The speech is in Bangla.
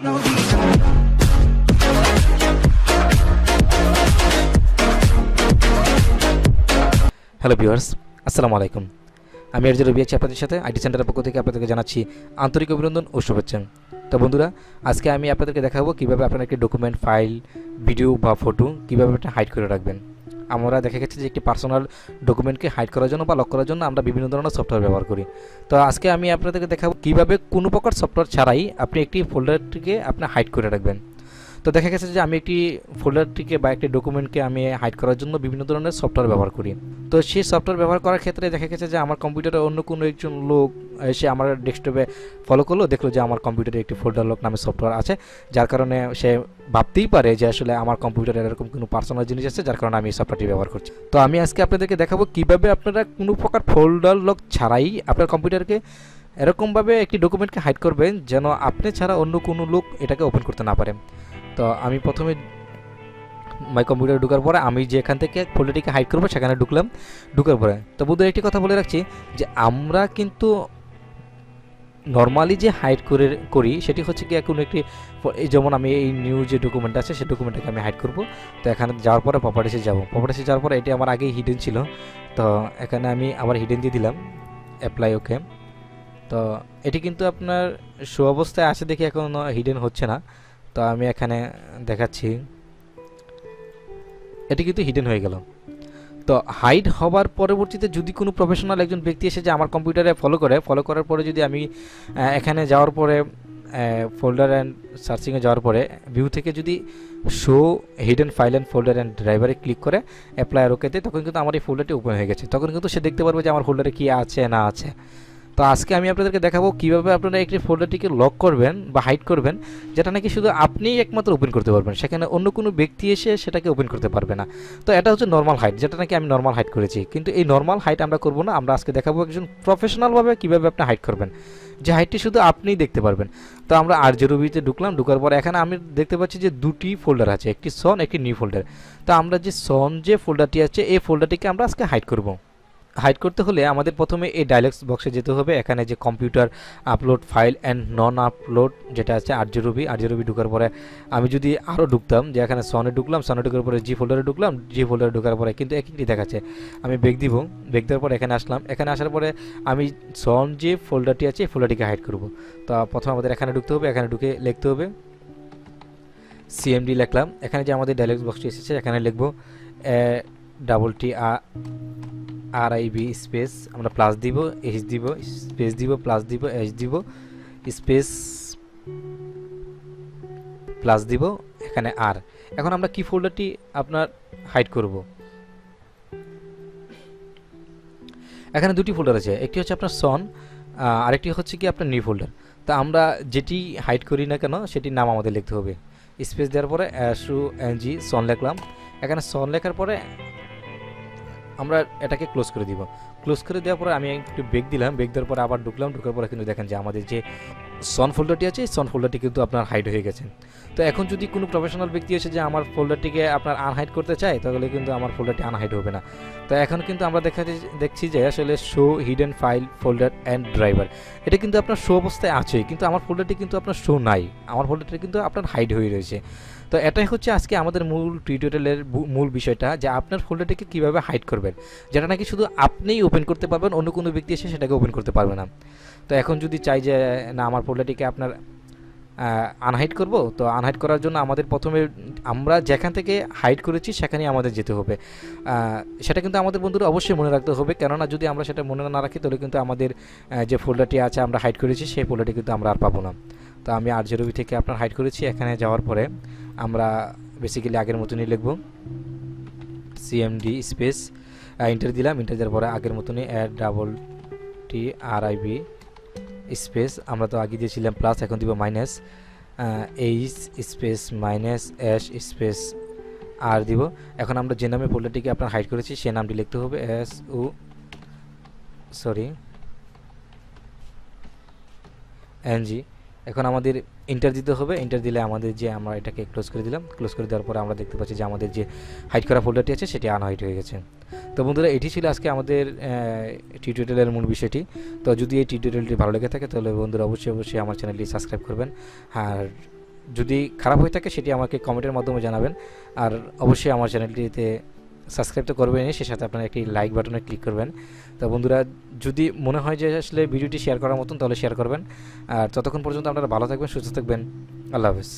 হ্যালো ভিউয়ার্স, আসসালামু আলাইকুম। আমি এর রবি আছি আপনাদের সাথে আইটি সেন্টারের পক্ষ থেকে আপনাদেরকে জানাচ্ছি আন্তরিক অভিনন্দন ও শুভেচ্ছা। তো বন্ধুরা, আজকে আমি আপনাদেরকে দেখাবো কীভাবে আপনারা একটি ডকুমেন্ট, ফাইল, ভিডিও বা ফটো কীভাবে একটা হাইড করে রাখবেন। আমরা দেখা গেছে যে একটি পার্সোনাল ডকুমেন্টকে হাইড করার জন্য বা লক করার জন্য আমরা বিভিন্ন ধরনের সফটওয়্যার ব্যবহার করি। তো আজকে আমি আপনাদেরকে দেখাবো কীভাবে কোনো প্রকার সফটওয়্যার ছাড়াই আপনি একটি ফোল্ডারটিকে আপনি হাইড করে রাখবেন। তো দেখা গেছে যে আমি একটি ফোল্ডারটিকে বা একটি ডকুমেন্টকে আমি হাইড করার জন্য বিভিন্ন ধরনের সফটওয়্যার ব্যবহার করি। তো সেই সফটওয়্যার ব্যবহার করার ক্ষেত্রে দেখা গেছে যে আমার কম্পিউটারে অন্য কোনো একজন লোক এসে আমার ডেস্কটপে ফলো করলো, দেখলো যে আমার কম্পিউটারে একটি ফোল্ডার লক নামে সফটওয়্যার আছে, যার কারণে সে ভাবতেই পারে যে আসলে আমার কম্পিউটারে এরকম কোনো পার্সোনাল জিনিস আছে, যার কারণে আমি এই সফটওয়্যারটি ব্যবহার করছি। তো আমি আজকে আপনাদেরকে দেখাবো কীভাবে আপনারা কোনো প্রকার ফোল্ডার লক ছাড়াই আপনার কম্পিউটারকে এরকমভাবে একটি ডকুমেন্টকে হাইড করবেন যেন আপনি ছাড়া অন্য কোনো লোক এটাকে ওপেন করতে না পারে। তো আমি প্রথমে মাই কম্পিউটারে ঢোকার পরে আমি যেখান থেকে ফোল্ডারটিকে হাইড করবো সেখানে ঢুকার পরে তো বন্ধুরা একটি কথা বলে রাখছি যে আমরা কিন্তু নর্মালি যে হাইড করি সেটি হচ্ছে কি কোনো একটি, যেমন আমি এই নিউ যে ডকুমেন্ট আছে সেই ডকুমেন্টটাকে আমি হাইড করব। তো এখানে যাওয়ার পরে প্রপার্টিসে যাওয়ার পরে এটি আমার আগেই হিডেন ছিল, তো এখানে আমি আবার হিডেন দিয়ে দিলাম, অ্যাপ্লাই ওকে। তো এটি কিন্তু আপনার শো অবস্থায় আসে দেখি এখনও হিডেন হচ্ছে না। তো আমি এখানে দেখাচ্ছি এটি কিন্তু হিডেন হয়ে গেল। তো হাইড হওয়ার পরবর্তীতে যদি কোনো প্রফেশনাল একজন ব্যক্তি এসে যে আমার কম্পিউটারে ফলো করার পরে যদি আমি এখানে যাওয়ার পরে ফোল্ডার অ্যান্ড সার্চিংয়ে যাওয়ার পরে ভিউ থেকে যদি show hidden file and folder and ড্রাইভারে ক্লিক করে অ্যাপ্লাই আর ওকেতে, তখন কিন্তু আমার এই ফোল্ডারটি ওপেন হয়ে গেছে। তখন কিন্তু সে দেখতে পারবে যে আমার ফোল্ডারে কী আছে না আছে। তো আজকে আমি আপনাদেরকে দেখাবো কীভাবে আপনারা একটি ফোল্ডারটিকে লক করবেন বা হাইড করবেন, যেটা নাকি শুধু আপনিই একমাত্র ওপেন করতে পারবেন, সেখানে অন্য কোনো ব্যক্তি এসে সেটাকে ওপেন করতে পারবে না। তো এটা হচ্ছে নর্মাল হাইড, যেটা নাকি আমি নর্মাল হাইড করেছি। কিন্তু এই নর্মাল হাইড আমরা করবো না, আমরা আজকে দেখাবো একজন প্রফেশনালভাবে কীভাবে আপনি হাইড করবেন, যে হাইডটি শুধু আপনিই দেখতে পারবেন। তো আমরা FRRE ঢুকার পরে এখানে আমি দেখতে পাচ্ছি যে দুটি ফোল্ডার আছে, একটি সন একটি নিউ ফোল্ডার। তো আমরা যে সন যে ফোল্ডারটি আছে এই ফোল্ডারটিকে আমরা আজকে হাইড করব। হাইড করতে হলে আমাদের প্রথমে এই ডায়লগস বক্সে যেতে হবে। এখানে যে computer upload file and non upload যেটা আছে FRRE ঢোকার পরে আমি যদি আরও ঢুকতাম, যে এখানে সনে ঢোকার পরে জি ফোল্ডারে ঢোকার পরে কিন্তু একই দেখাচ্ছে। আমি বেগ দেওয়ার পরে এখানে আসার পরে আমি সন যে ফোল্ডারটি আছে এই ফোল্ডারটিকে হাইড করব। তো প্রথমে আমাদের এখানে ঢুকতে হবে, এখানে ঢুকে লিখতে হবে CMD লিখলাম। এখানে যে আমাদের ডায়লগস বক্সটি এসেছে এখানে লিখবো FRRIB স্পেস, আমরা প্লাস দিব, এইচ দিব, স্পেস দিব, প্লাস দিব, এইচ দিব, স্পেস প্লাস দিব, এখানে আর। এখন আমরা কি ফোল্ডারটি আপনার হাইড করব, এখানে দুটি ফোল্ডার আছে, একটি হচ্ছে আপনার সন, আরেকটি হচ্ছে কি আপনার নিউ ফোল্ডার। তো আমরা যেটি হাইড করি না কেন সেটির নাম আমাদের লিখতে হবে। স্পেস দেওয়ার পরে SUNG সন লিখলাম। এখানে সন লেখার পরে আমরা এটাকে ক্লোজ করে দিব। ক্লোজ করে দেওয়ার পরে আমি একটু বেগ দেওয়ার পরে আবার ঢোকার পরে কিন্তু দেখেন যে আমাদের যে সন ফোল্ডারটি আছে সন ফোল্ডারটি কিন্তু আপনার হাইড হয়ে গেছে। তো এখন যদি কোনো প্রফেশনাল ব্যক্তি এসে যে আমার ফোল্ডারটিকে আপনার আনহাইড করতে চায়, তাহলে কিন্তু আমার ফোল্ডারটি আনহাইড হবে না। তো এখন কিন্তু আমরা দেখছি যে আসলে show hidden file folder and driver এটা কিন্তু আপনার শো অবস্থায় আছে, কিন্তু আমার ফোল্ডারটি কিন্তু আপনার শো নাই, আমার ফোল্ডারটি কিন্তু আপনার হাইড হয়ে রয়েছে। তো এটাই হচ্ছে আজকে আমাদের মূল টিউটোরিয়ালের মূল বিষয়টা, যে আপনার ফোল্ডারটিকে কীভাবে হাইড করবেন, যেটা নাকি শুধু আপনিই ওপেন করতে পারবেন, অন্য কোনো ব্যক্তি এসে সেটাকে ওপেন করতে পারবে না। তো এখন যদি চাই যে না আমার ফোল্ডারটিকে আপনার আনহাইড করব, তো আনহাইড করার জন্য আমাদের প্রথমে আমরা যেখান থেকে হাইড করেছি সেখানেই আমাদের যেতে হবে। সেটা কিন্তু আমাদের বন্ধুরা অবশ্যই মনে রাখতে হবে, কেননা যদি আমরা সেটা মনে না রাখি তাহলে কিন্তু আমাদের যে ফোল্ডারটি আছে আমরা হাইড করেছি সেই ফোল্ডারটি কিন্তু আমরা আর পাবো না। তো আমি FRRE থেকে আপনার হাইড করেছি। এখানে যাওয়ার পরে আমরা বেসিক্যালি আগের মতনই লিখব CMD স্পেস, ইন্টার দিলাম, ইন্টার দেওয়ার পরে আগের মতনই FRRIB স্পেস, আমরা তো আগে দিয়েছিলাম প্লাস, এখন দিব minus, H space minus S space আর দিব। এখন আমরা যে নামে ফোল্ডারটিকে আপনার হাইড করেছি সে নামটি লিখতে হবে SUNG। এখন আমাদের এন্টার দিতে হবে, এন্টার দিলে আমাদের যে আমরা এটাকে ক্লোজ করে দিলাম। ক্লোজ করে দেওয়ার পরে আমরা দেখতে পাচ্ছি যে আমাদের যে হাইড করা ফোল্ডারটি আছে সেটি আনহাইড হয়ে গেছে। তো বন্ধুরা, এটি ছিল আজকে আমাদের টিউটোরিয়ালের মূল বিষয়টি। তো যদি এই টিউটোরিয়ালটি ভালো লেগে থাকে তাহলে বন্ধুরা অবশ্যই আমার চ্যানেলটি সাবস্ক্রাইব করবেন আর যদি খারাপ হয়ে থাকে সেটি আমাকে কমেন্টের মাধ্যমে জানাবেন। আর অবশ্যই আমার চ্যানেলটিতে সাবস্ক্রাইব তো করবেনই, সে সাথে আপনারা একটি লাইক বাটনে ক্লিক করবেন। তো বন্ধুরা, যদি মনে হয় যে আসলে ভিডিওটি শেয়ার করার মতন, তাহলে শেয়ার করবেন। আর ততক্ষণ পর্যন্ত আপনারা ভালো থাকবেন, সুস্থ থাকবেন। আল্লাহ হাফেজ।